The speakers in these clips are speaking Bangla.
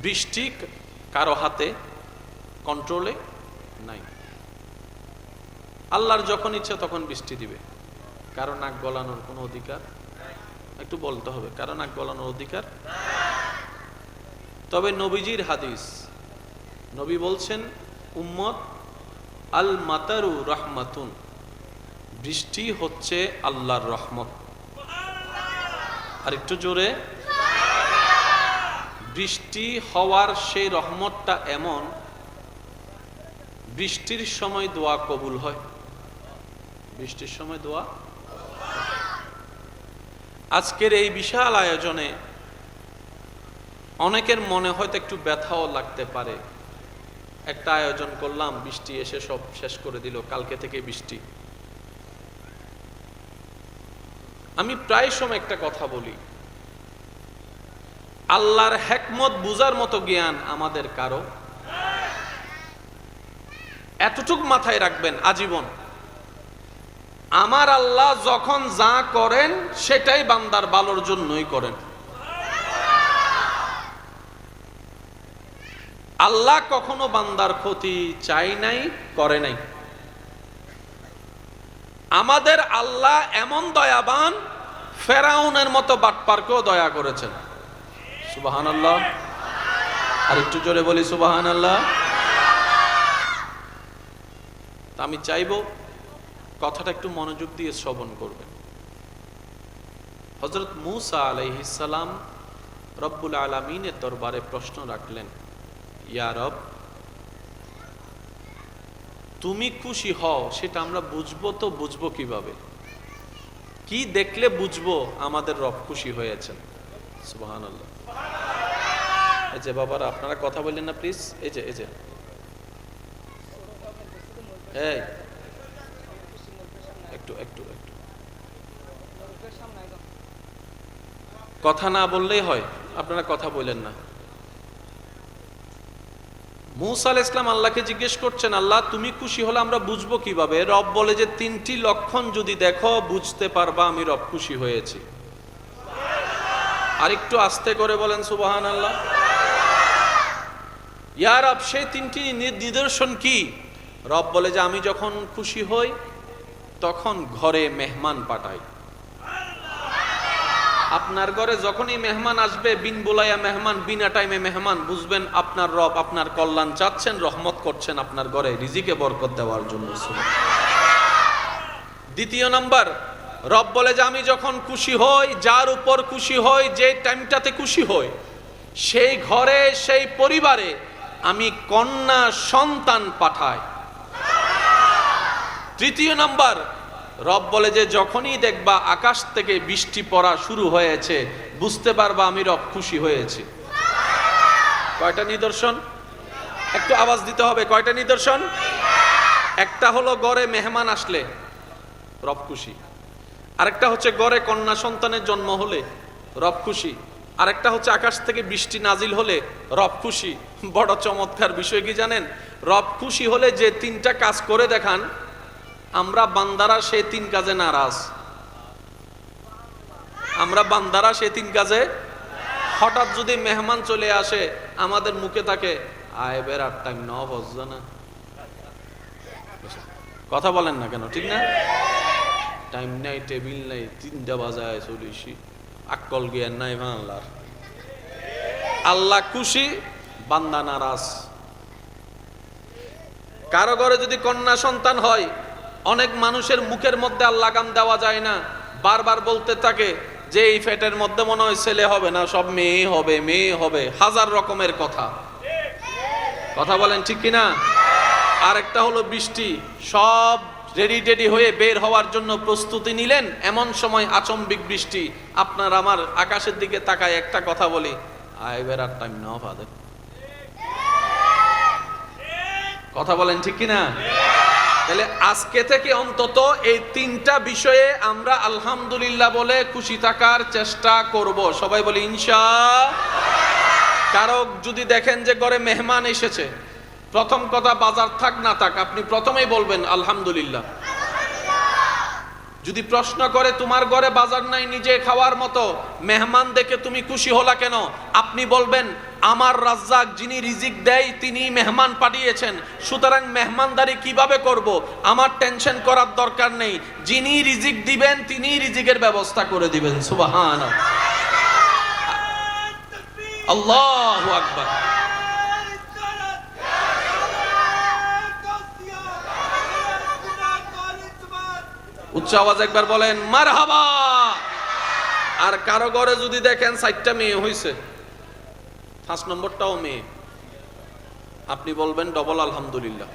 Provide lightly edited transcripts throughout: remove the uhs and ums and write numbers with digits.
বৃষ্টি কারো হাতে, কন্ট্রোলে নাই। আল্লাহর যখন ইচ্ছা তখন বৃষ্টি দিবে, কারো নাক গলানোর কোনো অধিকার, একটু বলতে হবে, কারো নাক গলানোর অধিকার। তবে নবীজির হাদিস, নবী বলছেন উম্মত আল মাতারু রহমাতুন, বৃষ্টি হচ্ছে আল্লাহর রহমত। আর একটু জোরে, বৃষ্টি হওয়ার সেই রহমতটা এমন, বৃষ্টির সময় দোয়া কবুল হয়, বৃষ্টির সময় দোয়া। আজকের এই বিশাল আয়োজনে অনেকের মনে হয়তো একটু ব্যথাও লাগতে পারে, একটা আয়োজন করলাম, বৃষ্টি এসে সব শেষ করে দিল, কালকে থেকে বৃষ্টি। আমি প্রায় সময় একটা কথা বলি, আল্লাহর হিকমত বুঝার মতো জ্ঞান আমাদের কারো। এতটুক মাথায় রাখবেন আজীবন, আমার আল্লাহ যখন যা করেন সেটাই বান্দার ভালোর জন্যই করেন। আল্লাহ কখনো বান্দার ক্ষতি চাই নাই, করে নাই। আমাদের আল্লাহ এমন দয়াবান, ফেরাউনের মতো বাটপারকেও দয়া করেছেন। সুবহানাল্লাহ, আর একটু জোরে বলি সুবহানাল্লাহ। আমি চাইবো কথাটা একটু মনোযোগ দিয়ে শ্রবণ করবেন। হযরত মূসা আলাইহিস সালাম রব্বুল আলামিনের দরবারে প্রশ্ন রাখলেন, ইয়া রব, তুমি খুশি হও সেটা আমরা বুঝবো তো বুঝবো কিভাবে? কি দেখলে বুঝবো আমাদের রব খুশি হয়েছেন? সুবহানাল্লাহ। এই যে বাবারা, আপনারা কথা বললেন না প্লিজ। এই যে এই একটু একটু একটু কথা না বললেই হয়, আপনারা কথা বলেন না। মূসা আলাইহিস সালাম আল্লাহকে জিজ্ঞেস করছেন, আল্লাহ তুমি খুশি হলে আমরা বুঝবো কিভাবে? রব বলে যে তিনটি লক্ষণ যদি দেখো বুঝতে পারবা আমি রব খুশি হয়েছি। আর একটু আস্তে করে বলেন সুবহানাল্লাহ। ইয়া রব, সেই তিনটি নিদর্শন কি? রব বলে যে আমি যখন খুশি হই তখন ঘরে মেহমান পাঠাই। আপনার ঘরে যখনই মেহমান আসবে, বিন বুলাইয়া মেহমান, বিনা টাইমে মেহমান, বুঝবেন আপনার রব আপনার কল্যাণ চাচ্ছেন, রহমত করছেন আপনার ঘরে রিজিকে বরকত দেওয়ার জন্য। দ্বিতীয় নাম্বার, রব বলে যে আমি যখন খুশি হই, যার উপর খুশি হই, যে টাইমটাতে খুশি হই, সেই ঘরে সেই পরিবারে আমি কন্যা সন্তান পাঠাই। তৃতীয় নাম্বার, রব বলে যে যখনই দেখবা আকাশ থেকে বৃষ্টি পড়া শুরু হয়েছে বুঝতে পারবা আমি রব খুশি হয়েছি। কয়টা নিদর্শন? একটু আওয়াজ দিতে হবে। কয়টা নিদর্শন? একটা হলো ঘরে মেহমান আসলে রব খুশি, আরেকটা হচ্ছে ঘরে কন্যা সন্তানের জন্ম হলে রব খুশি, আরেকটা হচ্ছে আকাশ থেকে বৃষ্টি নাজিল হলে রব খুশি। বড় চমৎকার বিষয় কি জানেন? রব খুশি হলে যে তিনটা কাজ করে দেখান, আমরা বান্দারা সেই তিন কাজে নারাজ। আমরা বান্দারা সেই তিন কাজে, হঠাৎ যদি মেহমান চলে আসে আমাদের মুখে থাকে আয় বের টাইম ন বসবে না, কথা বলেন না কেন? ঠিক না? টাইম নাই, টেবিল নাই, 3টা বাজায় চলিসি, আকল জ্ঞান নাই বাংলার। আল্লাহ খুশি, বান্দা নারাজ। কারো ঘরে যদি কন্যা সন্তান হয়, অনেক মানুষের মুখের মধ্যে আর লাগাম দেওয়া যায় না, বারবার বলতে থাকে যে এই ফেটের মধ্যে মনে হয় ছেলে হবে না, সব মেয়ে হবে, মেয়ে হবে, হাজার রকমের কথা। কথা বলেন ঠিক কিনা? আরেকটা হলো বৃষ্টি, সব রেডি হয়ে বের হওয়ার জন্য প্রস্তুতি নিলেন, এমন সময় আচম্বিক বৃষ্টি। আপনার আমার আকাশের দিকে তাকায় একটা কথা বলি, আয় বের আর টাইম না ফাদে। কথা বলেন ঠিক কিনা? তাহলে আজকে থেকে অন্তত এই তিনটা বিষয়ে আমরা আলহামদুলিল্লাহ বলে খুশি থাকার চেষ্টা করব। সবাই বলি ইনশাআল্লাহ। কারো যদি দেখেন যে ঘরে মেহমান এসেছে, প্রথম কথা বাজার থাক না থাক আপনি প্রথমেই বলবেন আলহামদুলিল্লাহ। যদি প্রশ্ন করে তোমার ঘরে বাজার নাই নিজে খাওয়ার মতো, মেহমান দেখে তুমি খুশি হলা কেন, আপনি বলবেন আমার রাজ্জাক যিনি রিজিক দেয় তিনি মেহমান পাঠিয়েছেন, সুতরাং মেহমানদারি কিভাবে করব আমার টেনশন করার দরকার নেই, যিনি রিজিক দিবেন তিনি রিজিকের ব্যবস্থা করে দিবেন। সুবহানাল্লাহ, আল্লাহু আকবার। উচ্চ আওয়াজ একবার বলেন মারহাবা। আর কারো ঘরে যদি দেখেন 4টা মেয়ে হইছে, 5 নম্বরটাও মেয়ে, আপনি বলবেন ডবল আলহামদুলিল্লাহ।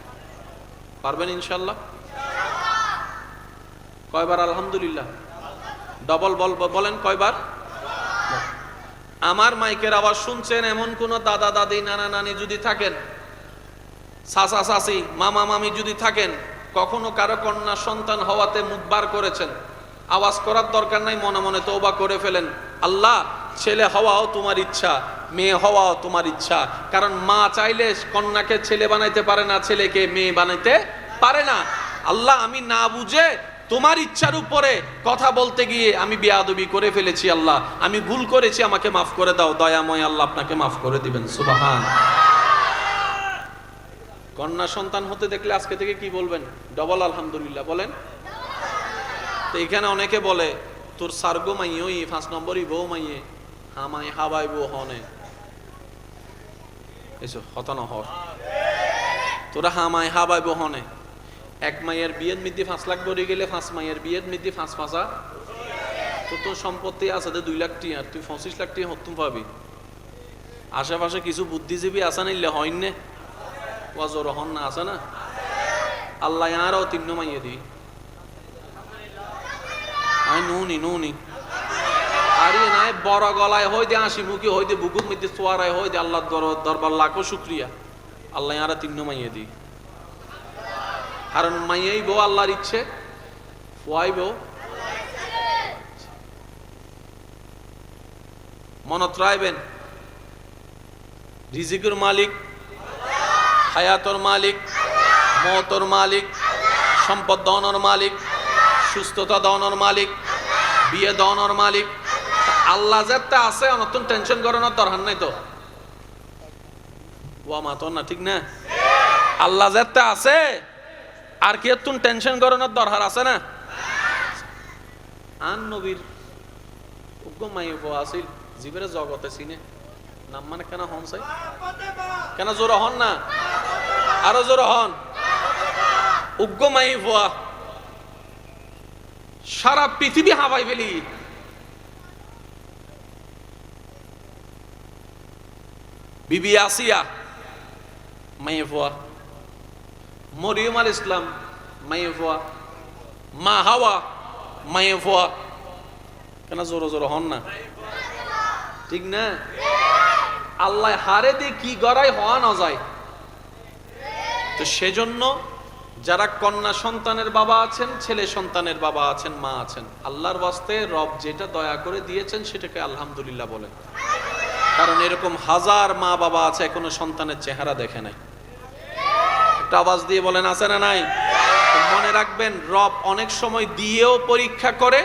পারবেন ইনশাআল্লাহ? কয়বার আলহামদুলিল্লাহ? ডবল বলেন কয়বার? আমার মাইকের আওয়াজ শুনছেন এমন কোন দাদা দাদি নানা নানি যদি থাকেন, চাচা চাচি মামা মামি যদি থাকেন, কখনো কারো কন্যা সন্তান হওয়াতে মুখ বার করেছেন, আওয়াজ করার দরকার নাই, মনে মনে তওবা করে ফেলেন, আল্লাহ ছেলে হওয়াও তোমার ইচ্ছা, মেয়ে হওয়াও তোমার ইচ্ছা। কারণ মা চাইলে কন্যাকে ছেলে বানাইতে পারে না, ছেলেকে মেয়ে বানাইতে পারে না। আল্লাহ আমি না বুঝে তোমার ইচ্ছার উপরে কথা বলতে গিয়ে আমি বেয়াদবি করে ফেলেছি, আল্লাহ আমি ভুল করেছি, আমাকে মাফ করে দাও, দয়াময় আল্লাহ আপনাকে মাফ করে দিবেন। সুবহান। কন্যা সন্তান হতে দেখলে আজকে থেকে কি বলবেন? ডবল আলহামদুলিল্লাহ বলেন। তো এখানে অনেকে বলে তোর সার্গো মাইয়ে ওই 5 নম্বরই বউ মাইয়ে হামাই হাবাই বউ হনে এসো হতন হর তোরা হামাই হাবাই বউ হনে। এক মাইয়ের বিয়ের মধ্যে 5 লাখ ভরে গেলে 5 মাইয়ের বিয়ের মধ্যে 5 তো তোর সম্পত্তি আছে 2 লাখ টি, আর তুই 25 লাখ টি হতুম পাবি। আশেপাশে কিছু বুদ্ধিজীবী আসা নিলে হয় না, ওয়াজর হন না আছে না, আল্লাহ আরও 3 মাইয়ে দি নুনি আরে নাই বড় গলায় হই দে, হাসি মুখে হই দে, বুকুর মধ্যে সোয়ারায় হই দে, আল্লাহ দরবার লাখো শুক্রিয়া, আল্লাহ আরা 3 মাইয়ে দি। কারণ মাইয়াই বউ আল্লাহর ইচ্ছে, ফুয়াই বউ। মনত রাখবেন রিজিকের মালিক, হায়াতর মালিক, মওতর মালিক, সম্পদ দাওয়ানোর মালিক, সুস্থতা দাওয়ানোর মালিক, বিয়ে দাওয়ানোর মালিক আল্লাহ যেটা আছে, অনতন টেনশন করানোর দরকার নাই। তো ওয়া মাতো না, ঠিক না? আল্লাহ যেটা আছে আর কি এত টেনশন করানোর দরকার আছে না? আন নবীর উগ্গমাই আসিল জীবের জগতে চিনে নাম মানে কেন হন চাই, কেন জোর হন না, আরো জোর হন। উগ্গমাই ভুয়া সারা পৃথিবী হাওয়াই ফেলি। বিবি আসিয়া মাইয়ে ভুয়া, মরিয়ম আল ইসলাম মাইয়ে ভুয়া, মা হাওয়া মাইয়ে ভুয়া, কেন জোর জোর হন না, ঠিক না? আল্লাহ হারে দিয়ে কি গড়াই হওয়া না যায়। তো সেজন্য যারা কন্যা সন্তানের বাবা আছেন, ছেলে সন্তানের বাবা আছেন, মা আছেন, আল্লাহর ওয়াস্তে রব যেটা দয়া করে দিয়েছেন সেটাকে আলহামদুলিল্লাহ বলেন। কারণ এরকম হাজার মা বাবা আছে এখনো সন্তানের চেহারা দেখে নাই। একটা আওয়াজ দিয়ে বলেন আছে না নাই? মনে রাখবেন রব অনেক সময় দিয়েও পরীক্ষা করে,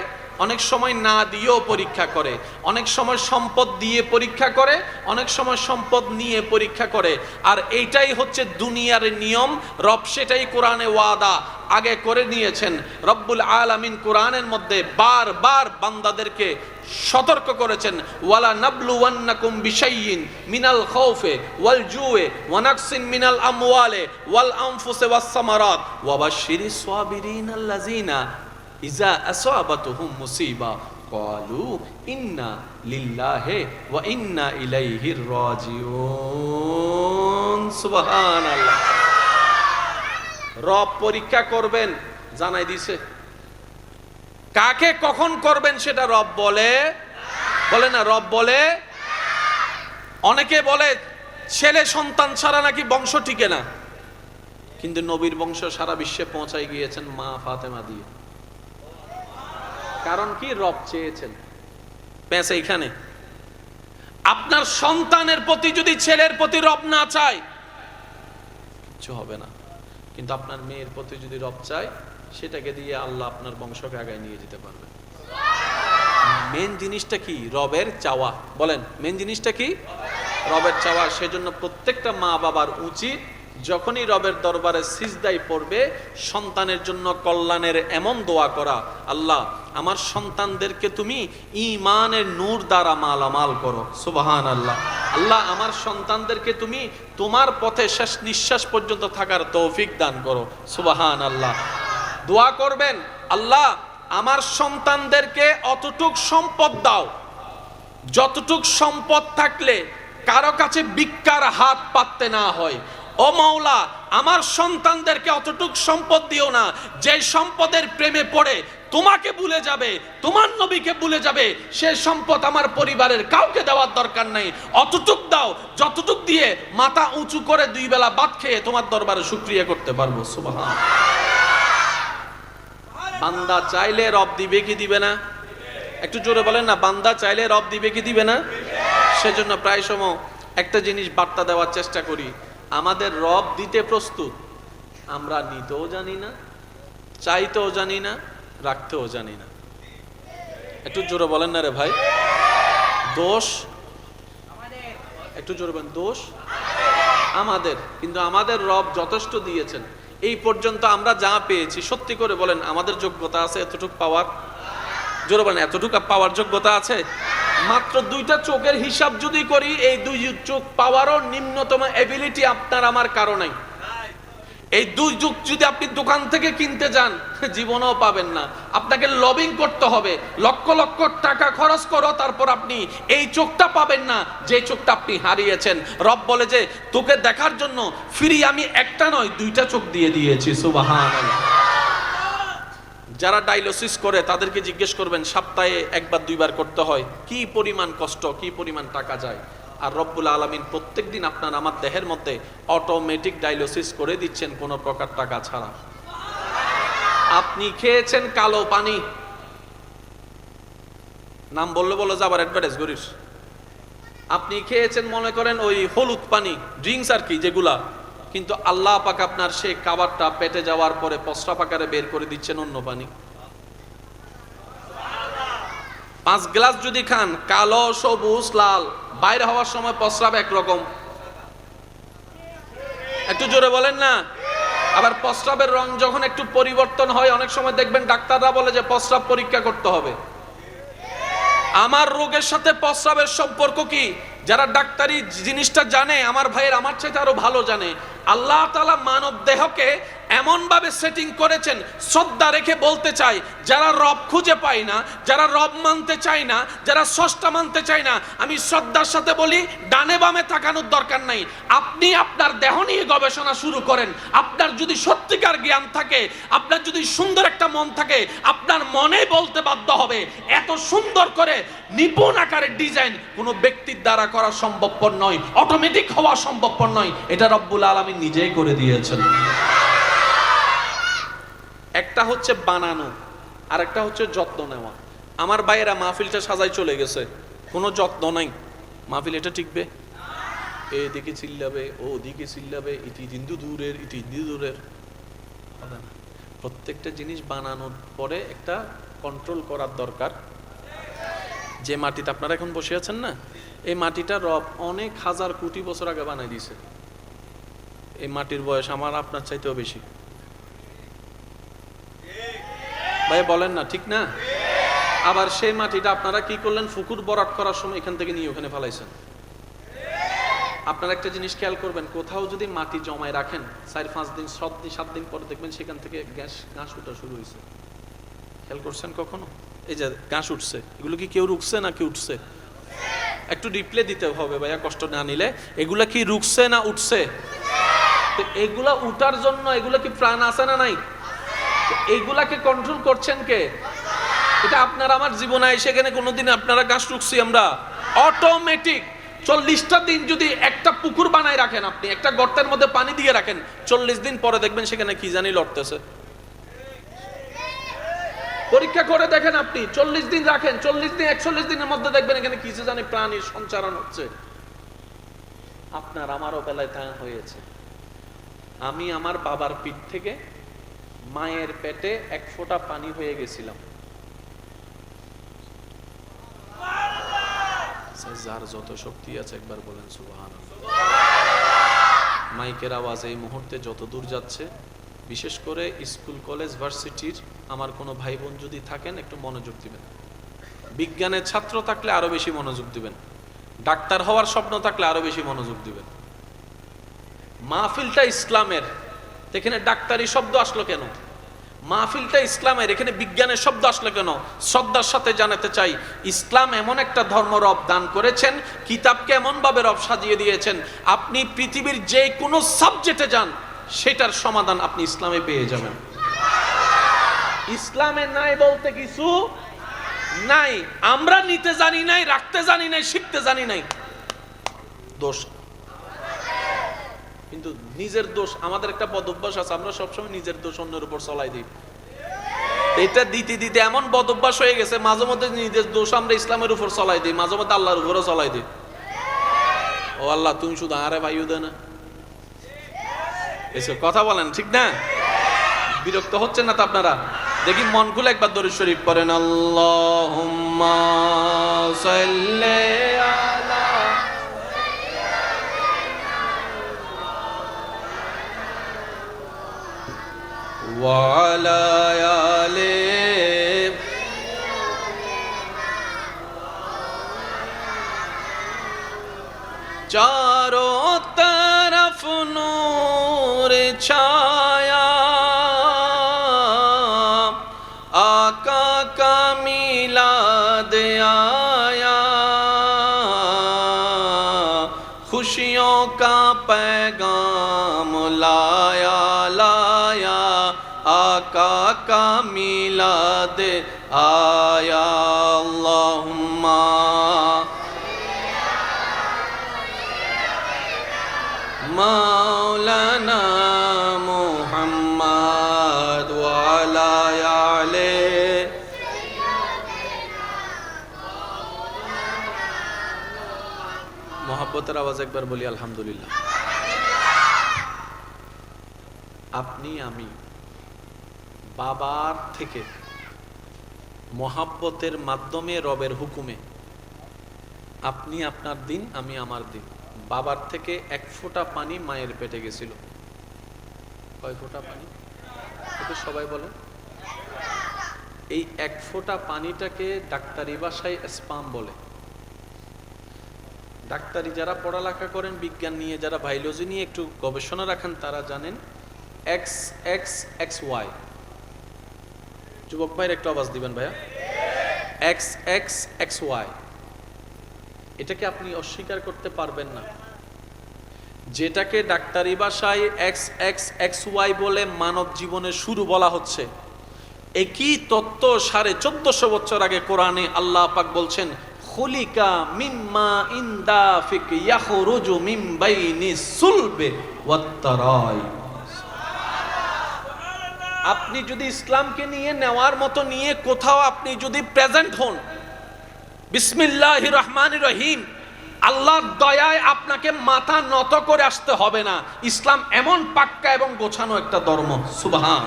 অনেক সময় না দিয়েও পরীক্ষা করে, অনেক সময় সম্পদ দিয়ে পরীক্ষা করে, অনেক সময় সম্পদ নিয়ে পরীক্ষা করে। আর এইটাই হচ্ছে দুনিয়ার নিয়ম। রব সেটাই কোরআনে ওয়াদা আগে করে নিয়েছেন। রব্বুল আলামিন কোরআনের মধ্যে বারবার বান্দাদেরকে সতর্ক করেছেন, ওয়ালা নাবলুওয়ান্নাকুম বিশাইইন মিনাল খাউফি ওয়াল জুই ওয়া নাকসিন মিনাল আমওয়ালি ওয়াল আনফুসি ওয়াস সামারাত ওয়া বাশশিরিস সাবিরিনাল্লাযিনা ইজা আসাবাতুহুম মুসিবা ক্বালু ইন্না লিল্লাহি ওয়া ইন্না ইলাইহি রাজিউন। সুবহানাল্লাহ। রব পরীক্ষা করবেন জানাই দিছে, কাকে কখন করবেন সেটা রব বলে না, রব বলে। অনেকে বলে ছেলে সন্তান ছাড়া নাকি বংশ টিকে না, কিন্তু নবীর বংশ সারা বিশ্বে পৌঁছাই গিয়েছেন মা ফাতেমা দিয়ে। কারণ কি? রব চেয়েছেন। পেঁচে এখানে আপনার সন্তানের প্রতি যদি ছেলের প্রতি রব না চায় কিছু হবে না, কিন্তু আপনার মেয়ের প্রতি যদি রব চায় সেটাকে দিয়ে আল্লাহ আপনার বংশকে আগায় নিয়ে যেতে পারবেন। মেন জিনিসটা কি? রবের চাওয়া। বলেন মেন জিনিসটা কি? রবের চাওয়া। সেজন্য প্রত্যেকটা মা বাবার উচিত যখনই রবের দরবারে সিজদায় পড়বে সন্তানের জন্য কল্যাণের এমন দোয়া করা, আল্লাহ আমার সন্তানদেরকে তুমি ঈমানের নূর দ্বারা মালামাল করো, সুবহানাল্লাহ। আল্লাহ আমার সন্তানদেরকে তুমি তোমার পথে শেষ নিঃশ্বাস পর্যন্ত থাকার তৌফিক দান করো, সুবহানাল্লাহ। দোয়া করবেন, আল্লাহ আমার সন্তানদেরকে অতটুক সম্পদ দাও যতটুক সম্পদ থাকলে কারো কাছে ভিক্ষার হাত পাততে না হয়। ও মাওলা আমার সন্তানদেরকে অতটুক সম্পদ দিও না যে সম্পদের প্রেমে পড়ে তোমাকে ভুলে যাবে, তোমার নবীকে ভুলে যাবে। সে সম্পদ আমার পরিবারের কাউকে দেওয়ার দরকার নাই। অতটুক দাও যতটুক দিয়ে মাথা উঁচু করে 2 বেলা ভাত খেয়ে তোমার দরবারে শুকরিয়া করতে পারবো, সুবহানাল্লাহ। বান্দা চাইলে রব দিবে কি দিবে না? একটু জোরে বলেন না, বান্দা চাইলে রব দিবে কি দিবে না? সেজন্য প্রায় সময় একটা জিনিস বার্তা দেওয়ার চেষ্টা করি, আমাদের রব দিতে প্রস্তুত, আমরা নিতেও জানি না, চাইতেও জানি না, রাখতেও জানি না। একটু জোরে বলেন না রে ভাই, দোষ একটু জোরে বলেন, দোষ আমাদের। কিন্তু আমাদের রব যথেষ্ট দিয়েছেন। এই পর্যন্ত আমরা যা পেয়েছি, সত্যি করে বলেন আমাদের যোগ্যতা আছে এতটুকু পাওয়ার? জোরে বলেন, এতটুকু পাওয়ার যোগ্যতা আছে? মাত্র 2টা চোখের হিসাব যদি করি, এই 2 চোখ পাওয়ারও নিম্নতম এবিলিটি আপনার আমার কারো নাই। এই 2 চোখ যদি আপনি দোকান থেকে কিনতে যান জীবনেও পাবেন না। আপনাকে লবিং করতে হবে, লক্ষ লক্ষ টাকা খরচ করো, তারপর আপনি এই চোখটা পাবেন না যে চোখটা আপনি হারিয়েছেন। রব বলে যে তোকে দেখার জন্য ফ্রি আমি একটা নয় 2টা চোখ দিয়ে দিয়েছি, সুবহানাল্লাহ। যারা ডায়ালিসিস করে তাদেরকে জিজ্ঞেস করবেন সপ্তাহে 1 বার 2 বার করতে হয়, কি পরিমাণ কষ্ট, কি পরিমাণ টাকা যায়। আর রব্বুল আলামিন প্রত্যেকদিন আপনার আমার দেহের মধ্যে অটোমেটিক ডায়ালিসিস করে দিচ্ছেন কোনো প্রকার টাকা ছাড়া। আপনি খেয়েছেন কালো পানি, নাম বললে বলে যাবার অ্যাডভার্টাইজ করিস। আপনি খেয়েছেন মনে করেন ওই হলুদ পানি, ড্রিঙ্কস আর কি যেগুলা, কিন্তু আল্লাহ পাক আপনার সেই খাবারটা পেটে যাওয়ার পরে প্রস্রাব আকারে বের করে দিচ্ছেন অন্য পানি। 5 গ্লাস যদি খান, কালো, সবুজ, লাল, বাইরে হওয়ার সময় প্রস্রাব একরকম। একটু জোরে বলেন না। আবার প্রস্রাবের রং যখন একটু পরিবর্তন হয়, অনেক সময় দেখবেন ডাক্তাররা বলে যে প্রস্রাব পরীক্ষা করতে হবে। আমার রোগের সাথে প্রস্রাবের সম্পর্ক কি? যারা ডাক্তারি জিনিসটা জানে, আমার ভাইয়ের আমার চাইতে আরো ভালো জানে, আল্লাহ তাআলা মানব দেহকে এমন ভাবে সেটিং করেছেন, শ্রদ্ধা রেখে বলতে চাই, যারা রব খুঁজে পায় না, যারা রব মানতে চায় না, যারা স্রষ্টা মানতে চায় না, আমি শ্রদ্ধার সাথে বলি ডানে বামে তাকানোর দরকার নাই। আপনি আপনার দেহ নিয়ে গবেষণা শুরু করেন। আপনার যদি সত্যিকার জ্ঞান থাকে, আপনার যদি সুন্দর একটা মন থাকে, আপনার মনে বলতে বাধ্য হবে এত সুন্দর করে নিপুণ আকারের ডিজাইন কোনো ব্যক্তির দ্বারা করা সম্ভবপর নয়, অটোমেটিক হওয়া সম্ভবপর নয়। এটা রব্বুল আলামিন নিজেই করে দিয়েছেন। একটা হচ্ছে বানানো, আর একটা হচ্ছে যত্ন নেওয়া। আমার ভাইয়েরা মাহফিলটা সাজাই চলে গেছে, কোনো যত্ন নাই, মাহফিল এটা টিকবে? এদিকে চিল্লাবে, ও দিকে চিল্লাবে, ইতি হিন্দু দূরের, ইতি হিন্দু দূরের। প্রত্যেকটা জিনিস বানানোর পরে একটা কন্ট্রোল করার দরকার। যে মাটিতে আপনারা এখন বসে আছেন না, এই মাটিটা রব অনেক হাজার কোটি বছর আগে বানাই দিয়েছে। এই মাটির বয়স আমার আপনার চাইতেও বেশি। ভাই বলেন না, ঠিক না? আবার সেই মাটিটা আপনারা কি করলেন, পুকুর ভরাট করার সময় এখান থেকে নিয়ে ওখানে ফেলাইছেন। আপনারা একটা জিনিস খেয়াল করবেন, কোথাও যদি মাটি জমায় রাখেন 4-5 দিন 7 দিন পরে দেখবেন সেখান থেকে ঘাস উঠা শুরু হয়েছে। খেয়াল করছেন কখনো? এই যে ঘাস উঠছে, এগুলো কি কেউ রুখছে না কি উঠছে? একটু রিপ্লে দিতে হবে ভাইয়া, কষ্ট না নিলে। এগুলা কি রুখছে না উঠছে? তো এগুলা উঠার জন্য এগুলা কি প্রাণ আছে না নাই? এইগুলাকে কন্ট্রোল করছেন কে? এটা আপনার আমার জীবনে এসে এখানে কোনোদিন আপনারা গাছ রুখছি আমরা? অটোমেটিক 40টা দিন যদি একটা পুকুর বানায় রাখেন, আপনি একটা গর্তের মধ্যে পানি দিয়ে রাখেন, 40 দিন পরে দেখবেন সেখানে কি জানি লড়তেছে। পরীক্ষা করে দেখেন আপনি, 40 দিন রাখেন, 40 দিন 41 দিনের মধ্যে দেখবেন এখানে কিছু জানি প্রাণীর সঞ্চারণ হচ্ছে। আপনার আমারও বেলায় তা হয়েছে। আমি আমার বাবার পিঠ থেকে মায়ের পেটে 1 ফোঁটা পানি হয়ে গেছিলাম। যার যত শক্তি আছে একবার বলেন সুবহানাল্লাহ। মাইকের আওয়াজ এই মুহূর্তে যত দূর যাচ্ছে, বিশেষ করে স্কুল কলেজ ভার্সিটির আমার কোনো ভাই বোন যদি থাকেন একটু মনোযোগ দিবেন। বিজ্ঞানের ছাত্র থাকলে আরো বেশি মনোযোগ দিবেন, ডাক্তার হওয়ার স্বপ্ন থাকলে আরো বেশি মনোযোগ দিবেন। মাহফিলটা ইসলামের, এখানে ডাক্তারি শব্দ আসলো কেন? মাহফিলটা ইসলামের, এখানে বিজ্ঞানের শব্দ আসলো কেন? শ্রদ্ধার সাথে জানাতে চাই, ইসলাম এমন একটা ধর্ম রব দান করেছেন, কিতাবকে এমন ভাবে রব সাজিয়ে দিয়েছেন, আপনি পৃথিবীর যে কোনো সাবজেক্টে যান সেটার সমাধান আপনি ইসলামে পেয়ে যাবেন। ইসলামে নাই বলতে কিছু নাই, আমরা নিতে জানি নাই, রাখতে জানি নাই, শিখতে জানি নাই, দোষ। কিন্তু নিজের দোষ, আমাদের একটা বদ অভ্যাস আছে, আমরা সবসময় নিজের দোষ অন্যের উপর চলাই দিই। এটা দিতে দিতে এমন বদ অভ্যাস হয়ে গেছে, মাঝে মধ্যে নিজের দোষ আমরা ইসলামের উপর চলাই দিই, মাঝে মধ্যে আল্লাহর উপরও চলাই দিই। ও আল্লাহ, তুমি শুধু আরে ভাইও দে না, এসব কথা বলেন, ঠিক না? বিরক্ত হচ্ছেন না তো আপনারা? দেখি মন খুলে একবার দরুদ শরীফ পড়েন, আল্লাহুম্মা সাল্লি আলা ওয়া আলা আলি चारों तरफ नूर छाया, आका का मिलाद आया, खुशियों का पैगाम लाया लाया, आका का मिलाद आया। अल्लाहुम्मा मौलाना मुहम्मद व अला आले। मोहब्बतेर आवाज एक बार बोली अल्हम्दुलिल्लाह। আপনি আমি বাবার থেকে মহাব্বতের মাধ্যমে রবের হুকুমে, আপনি আপনার দিন, আমি আমার দিন। বাবার থেকে এক ফোঁটা পানি মায়ের পেটে গেছিল। কয় ফোঁটা পানি? এটা সবাই বলেন। এই এক ফোঁটা পানিটাকে ডাক্তারি ভাষায় স্পাম বলে। ডাক্তারি যারা পড়ালেখা করেন, বিজ্ঞান নিয়ে যারা, বায়োলজি নিয়ে একটু গবেষণা রাখেন, তারা জানেন এক্স এক্স এক্স ওয়াই। যুবক ভাইয়ের একটু আওয়াজ দিবেন ভাইয়া। এক্স এক্স এক্স ওয়াই, এটাকে আপনি অস্বীকার করতে পারবেন না। যেটাকে ডাক্তারি ভাষায় এক্স এক্স এক্স ওয়াই বলে মানব জীবনের শুরু বলা হচ্ছে, একই তত্ত্ব 1450 বছর আগে কোরআনে আল্লাহ পাক বলছেন, খুলিকা মিম্মা ইনদাফিক ইয়াখরুজু মিন বাইনিস সুলবি ওয়াত তারাই। আপনি যদি ইসলামকে নিয়ে নেওয়ার মতো নিয়ে কোথাও আপনি যদি প্রেজেন্ট হন, বিসমিল্লাহির রহমানির রহিম, আল্লাহর দয়ায় আপনাকে মাথা নত করে আসতে হবে না। ইসলাম এমন পাক্কা এবং গোছানো একটা ধর্ম। সুবহান।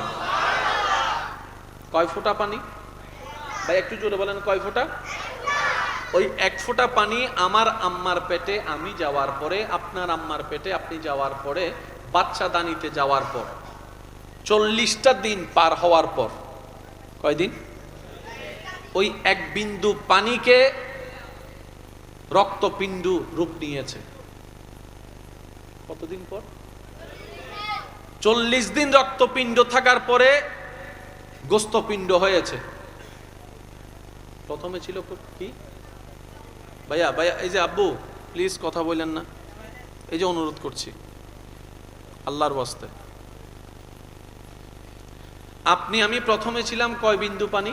কয় ফোঁটা পানি ভাই? একটু জোরে বলেন, কয় ফোঁটা? ওই এক ফোঁটা পানি আমার আম্মার পেটে আমি যাওয়ার পরে, আপনার আম্মার পেটে আপনি যাওয়ার পরে, বাচ্চা দানিতে যাওয়ার পর, 40টা দিন পার হওয়ার পর, কয় দিন? ওই এক বিন্দু পানিকে রক্তপিণ্ড রূপ নিয়েছে। কতদিন পর? 40 দিন রক্তপিণ্ড থাকার পরে গোস্তপিণ্ড হয়েছে। প্রথমে ছিল কি ভাইয়া? ভাইয়া এই যে আব্বু, প্লিজ কথা বললেন না, এই যে অনুরোধ করছি আল্লাহর ওয়াস্তে। আপনি আমি প্রথমে ছিলাম কয় বিন্দু পানি?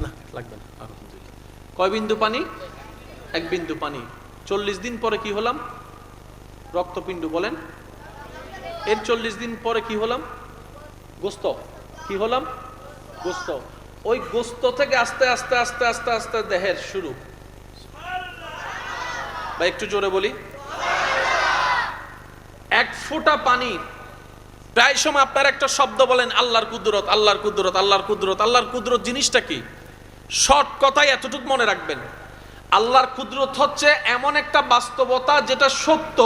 না লাগবে না, আলহামদুলিল্লাহ। কয় বিন্দু পানি? এক বিন্দু পানি। 40 দিন পরে কি হলাম? রক্তপিণ্ড। বলেন, এর 40 দিন পরে কি হলাম? গোস্ত। কি হলাম? গোস্ত। ওই গোস্ত থেকে আস্তে আস্তে আস্তে আস্তে আস্তে দেহের শুরু। বা একটু জোরে বলি, এক ফোঁটা পানি। প্রায় সময় আপনার একটা শব্দ বলেন, আল্লাহর কুদরত, আল্লাহর কুদরত, আল্লাহর কুদরত। আল্লাহর কুদরত জিনিসটা কি? শর্ট কথায় এতটুকু মনে রাখবেন, আল্লাহর কুদরত হচ্ছে এমন একটা বাস্তবতা যেটা সত্য,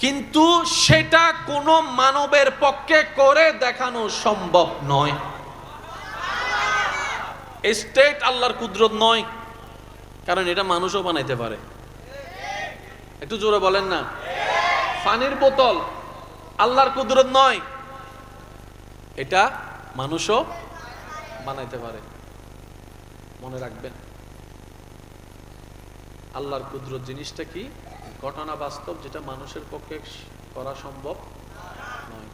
কিন্তু সেটা কোনো মানবের পক্ষে করে দেখানো সম্ভব নয়। স্টেট আল্লাহর কুদরত নয়, কারণ এটা মানুষও বানাইতে পারে। একটু জোরে বলেন না। পানির বোতল আল্লাহর কুদরত নয়, এটা মানুষও বানাইতে পারে। মনে রাখবেন, আল্লাহর কুদরত জিনিসটা কি? ঘটনা বাস্তব, যেটা মানুষের পক্ষে করা সম্ভব নয়।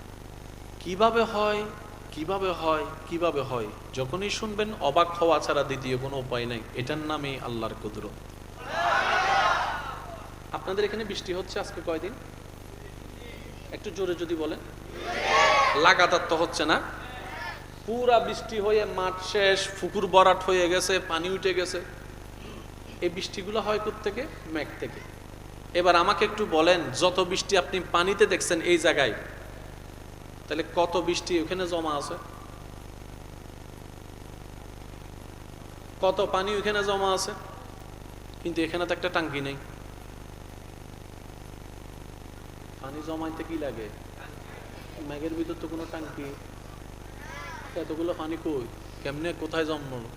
কিভাবে হয়, কিভাবে হয়, কিভাবে হয়, যখনই শুনবেন অবাক হওয়া ছাড়া দ্বিতীয় কোনো উপায় নাই। এটার নামই আল্লাহর কুদরত। আপনাদের এখানে বৃষ্টি হচ্ছে আজকে কয়দিন? একটু জোরে যদি বলেন। লাগাতার তো হচ্ছে না, পুরা বৃষ্টি হয়ে মাঠ শেষ, পুকুর ভরাট হয়ে গেছে, পানি উঠে গেছে। এই বৃষ্টিগুলো হয় কোত্থেকে? মেঘ থেকে। এবার আমাকে একটু বলেন, যত বৃষ্টি আপনি পানিতে দেখছেন এই জায়গায়, তাহলে কত বৃষ্টি ওখানে জমা আছে? কত পানি ওখানে জমা আছে? কিন্তু এখানে তো একটা টাঙ্কি নেই। পানি জমাইতে কি লাগে? মেঘের ভিতর তো কোনো টাঙ্কি, এতগুলো পানি কই, কেমনে, কোথায় জন্মালো?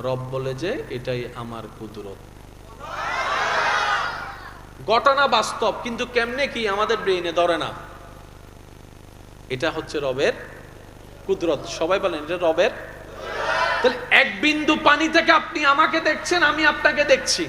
রব বলে যে এটাই আমার কুদরত। ঘটনা বাস্তব, কিন্তু কেমনে কি আমাদের ব্রেইনে ধরে না। এটা হচ্ছে রবের কুদরত। সবাই বলেন এটা রবের। তাহলে এক বিন্দু পানি থেকে আপনি আমাকে দেখছেন, আমি আপনাকে দেখছি।